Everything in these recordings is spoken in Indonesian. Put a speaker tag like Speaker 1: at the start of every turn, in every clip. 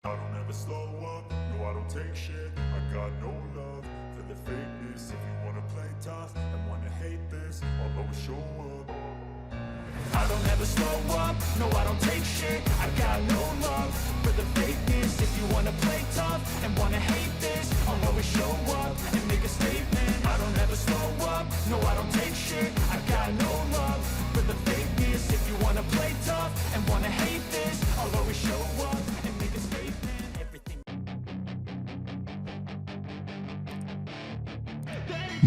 Speaker 1: I don't ever slow up, no I don't take shit. I got no love for the fakeness. If you wanna play tough and wanna hate this, I'll always show up. I don't ever slow up, no I don't take shit. I got no love for the fakeness. If you wanna play tough and wanna hate this, I'll always show up and make a statement. I don't ever slow up, no I don't take shit. I got no love for the fakeness. If you wanna play tough and wanna hate this, I'll always show up and make a statement. Everything.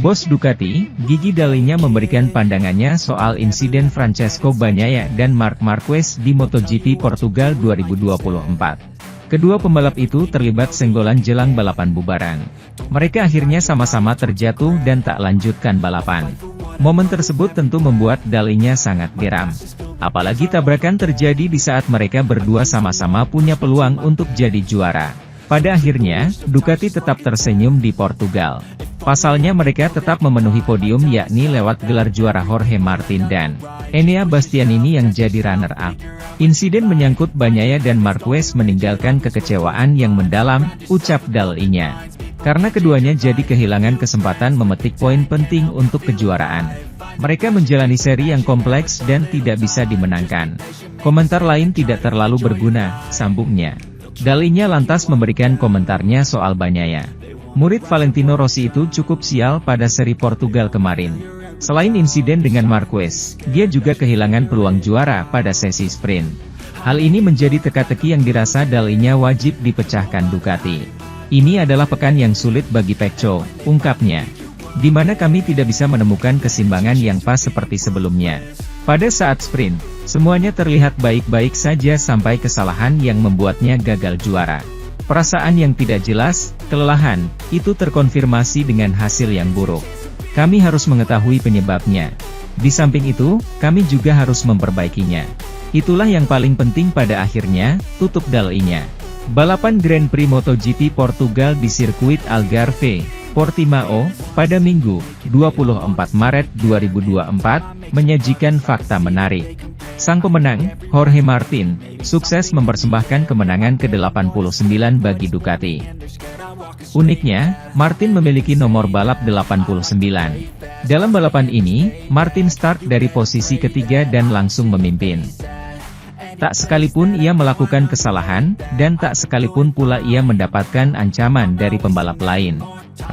Speaker 2: Bos Ducati, Gigi Dall'Igna memberikan pandangannya soal insiden Francesco Bagnaia dan Marc Marquez di MotoGP Portugal 2024. Kedua pembalap itu terlibat senggolan jelang balapan bubaran. Mereka akhirnya sama-sama terjatuh dan tak lanjutkan balapan. Momen tersebut tentu membuat Dall'Igna sangat geram. Apalagi tabrakan terjadi di saat mereka berdua sama-sama punya peluang untuk jadi juara. Pada akhirnya, Ducati tetap tersenyum di Portugal. Pasalnya mereka tetap memenuhi podium yakni lewat gelar juara Jorge Martin dan Enea Bastianini yang jadi runner-up. Insiden menyangkut Bagnaia dan Marquez meninggalkan kekecewaan yang mendalam, ucap Dall'Igna. Karena keduanya jadi kehilangan kesempatan memetik poin penting untuk kejuaraan. Mereka menjalani seri yang kompleks dan tidak bisa dimenangkan. Komentar lain tidak terlalu berguna, sambungnya. Dall'Igna lantas memberikan komentarnya soal Bagnaia. Murid Valentino Rossi itu cukup sial pada seri Portugal kemarin. Selain insiden dengan Marquez, dia juga kehilangan peluang juara pada sesi sprint. Hal ini menjadi teka-teki yang dirasa Dall'Igna wajib dipecahkan Ducati. Ini adalah pekan yang sulit bagi Pecco, ungkapnya. Di mana kami tidak bisa menemukan keseimbangan yang pas seperti sebelumnya. Pada saat sprint, semuanya terlihat baik-baik saja sampai kesalahan yang membuatnya gagal juara. Perasaan yang tidak jelas, kelelahan, itu terkonfirmasi dengan hasil yang buruk. Kami harus mengetahui penyebabnya. Di samping itu, kami juga harus memperbaikinya. Itulah yang paling penting pada akhirnya, tutup Dall'Igna. Balapan Grand Prix MotoGP Portugal di sirkuit Algarve, Portimao, pada Minggu, 24 Maret 2024, menyajikan fakta menarik. Sang pemenang, Jorge Martin, sukses mempersembahkan kemenangan ke-89 bagi Ducati. Uniknya, Martin memiliki nomor balap 89. Dalam balapan ini, Martin start dari posisi ketiga dan langsung memimpin. Tak sekalipun ia melakukan kesalahan, dan tak sekalipun pula ia mendapatkan ancaman dari pembalap lain.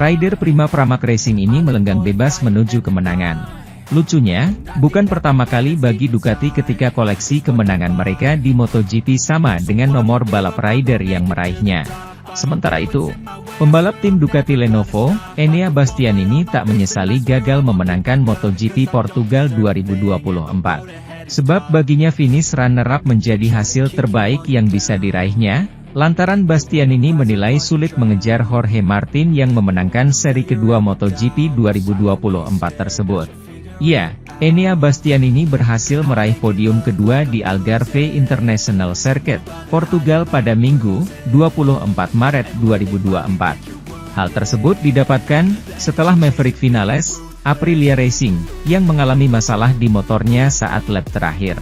Speaker 2: Rider prima Pramac Racing ini melenggang bebas menuju kemenangan. Lucunya, bukan pertama kali bagi Ducati ketika koleksi kemenangan mereka di MotoGP sama dengan nomor balap rider yang meraihnya. Sementara itu, pembalap tim Ducati Lenovo, Enea Bastianini tak menyesali gagal memenangkan MotoGP Portugal 2024. Sebab baginya finish runner-up menjadi hasil terbaik yang bisa diraihnya, lantaran Bastianini menilai sulit mengejar Jorge Martin yang memenangkan seri kedua MotoGP 2024 tersebut. Ya, Enea Bastianini berhasil meraih podium kedua di Algarve International Circuit, Portugal pada Minggu, 24 Maret 2024. Hal tersebut didapatkan setelah Maverick Vinales, Aprilia Racing, yang mengalami masalah di motornya saat lap terakhir.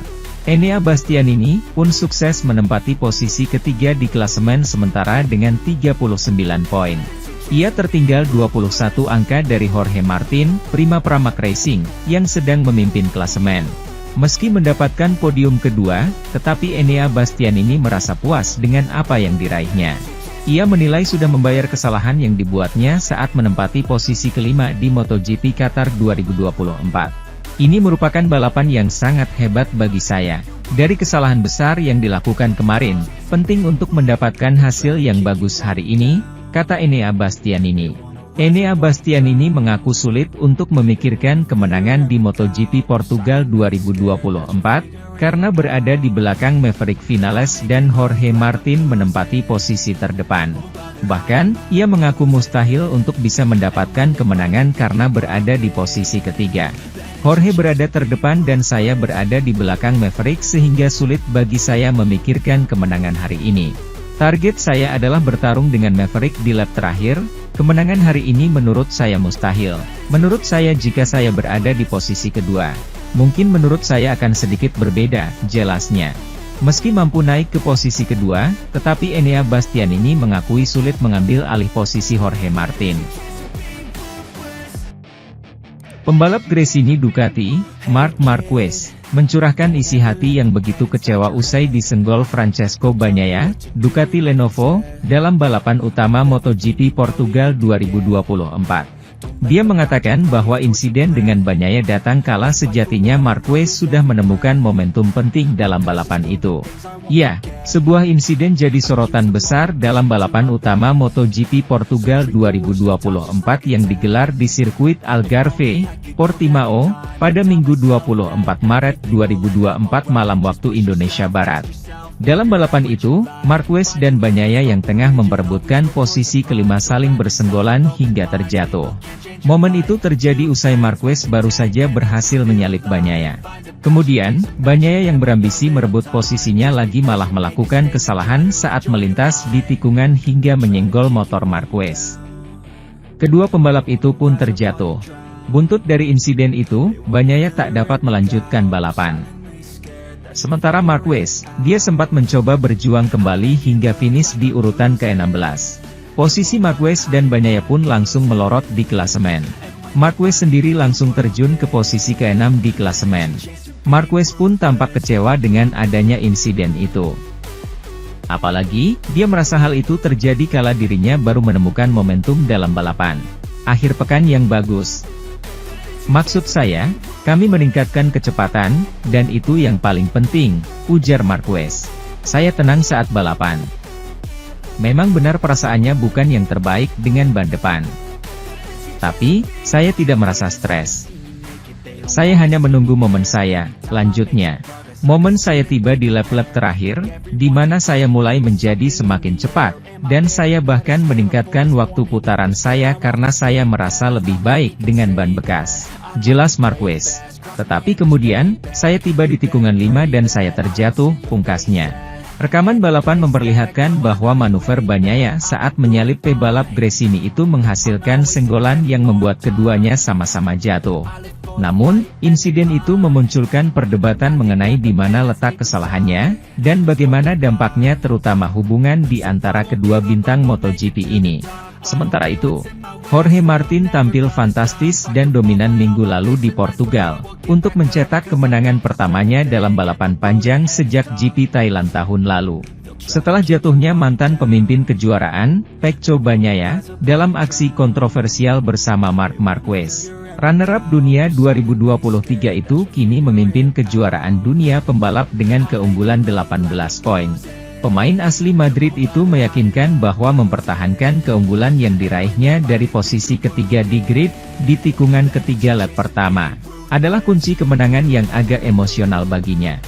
Speaker 2: Enea Bastianini pun sukses menempati posisi ketiga di klasemen sementara dengan 39 poin. Ia tertinggal 21 angka dari Jorge Martin, prima Pramac Racing, yang sedang memimpin klasemen. Meski mendapatkan podium kedua, tetapi Enea Bastianini merasa puas dengan apa yang diraihnya. Ia menilai sudah membayar kesalahan yang dibuatnya saat menempati posisi kelima di MotoGP Qatar 2024. Ini merupakan balapan yang sangat hebat bagi saya. Dari kesalahan besar yang dilakukan kemarin, penting untuk mendapatkan hasil yang bagus hari ini, kata Enea Bastianini. Enea Bastianini mengaku sulit untuk memikirkan kemenangan di MotoGP Portugal 2024, karena berada di belakang Maverick Vinales dan Jorge Martin menempati posisi terdepan. Bahkan, ia mengaku mustahil untuk bisa mendapatkan kemenangan karena berada di posisi ketiga. Jorge berada terdepan dan saya berada di belakang Maverick sehingga sulit bagi saya memikirkan kemenangan hari ini. Target saya adalah bertarung dengan Maverick di lap terakhir. Kemenangan hari ini menurut saya mustahil. Menurut saya jika saya berada di posisi kedua, mungkin menurut saya akan sedikit berbeda, jelasnya. Meski mampu naik ke posisi kedua, tetapi Enea Bastianini mengakui sulit mengambil alih posisi Jorge Martin. Pembalap Gresini Ducati, Marc Marquez, mencurahkan isi hati yang begitu kecewa usai disenggol Francesco Bagnaia, Ducati Lenovo, dalam balapan utama MotoGP Portugal 2024. Dia mengatakan bahwa insiden dengan Bagnaia datang kala sejatinya Marquez sudah menemukan momentum penting dalam balapan itu. Ya, sebuah insiden jadi sorotan besar dalam balapan utama MotoGP Portugal 2024 yang digelar di sirkuit Algarve, Portimao, pada Minggu 24 Maret 2024 malam waktu Indonesia Barat. Dalam balapan itu, Marquez dan Bagnaia yang tengah memperebutkan posisi kelima saling bersenggolan hingga terjatuh. Momen itu terjadi usai Marquez baru saja berhasil menyalip Bagnaia. Kemudian, Bagnaia yang berambisi merebut posisinya lagi malah melakukan kesalahan saat melintas di tikungan hingga menyenggol motor Marquez. Kedua pembalap itu pun terjatuh. Buntut dari insiden itu, Bagnaia tak dapat melanjutkan balapan. Sementara Marquez, dia sempat mencoba berjuang kembali hingga finish di urutan ke-16. Posisi Marquez dan Bagnaia pun langsung melorot di klasemen. Marquez sendiri langsung terjun ke posisi ke-6 di klasemen. Marquez pun tampak kecewa dengan adanya insiden itu. Apalagi, dia merasa hal itu terjadi kala dirinya baru menemukan momentum dalam balapan. Akhir pekan yang bagus. Maksud saya, kami meningkatkan kecepatan, dan itu yang paling penting, ujar Marquez. Saya tenang saat balapan. Memang benar perasaannya bukan yang terbaik dengan ban depan. Tapi, saya tidak merasa stres. Saya hanya menunggu momen saya, lanjutnya. Momen saya tiba di lap-lap terakhir, di mana saya mulai menjadi semakin cepat, dan saya bahkan meningkatkan waktu putaran saya karena saya merasa lebih baik dengan ban bekas. Jelas Marquez. Tetapi kemudian, saya tiba di tikungan 5 dan saya terjatuh, pungkasnya. Rekaman balapan memperlihatkan bahwa manuver Bagnaia saat menyalip pebalap Gresini itu menghasilkan senggolan yang membuat keduanya sama-sama jatuh. Namun, insiden itu memunculkan perdebatan mengenai di mana letak kesalahannya, dan bagaimana dampaknya terutama hubungan di antara kedua bintang MotoGP ini. Sementara itu, Jorge Martin tampil fantastis dan dominan minggu lalu di Portugal, untuk mencetak kemenangan pertamanya dalam balapan panjang sejak GP Thailand tahun lalu. Setelah jatuhnya mantan pemimpin kejuaraan, Pecco Bagnaia, dalam aksi kontroversial bersama Marc Marquez. Runner-up dunia 2023 itu kini memimpin kejuaraan dunia pembalap dengan keunggulan 18 poin. Pemain asli Madrid itu meyakinkan bahwa mempertahankan keunggulan yang diraihnya dari posisi ketiga di grid, di tikungan ketiga lap pertama, adalah kunci kemenangan yang agak emosional baginya.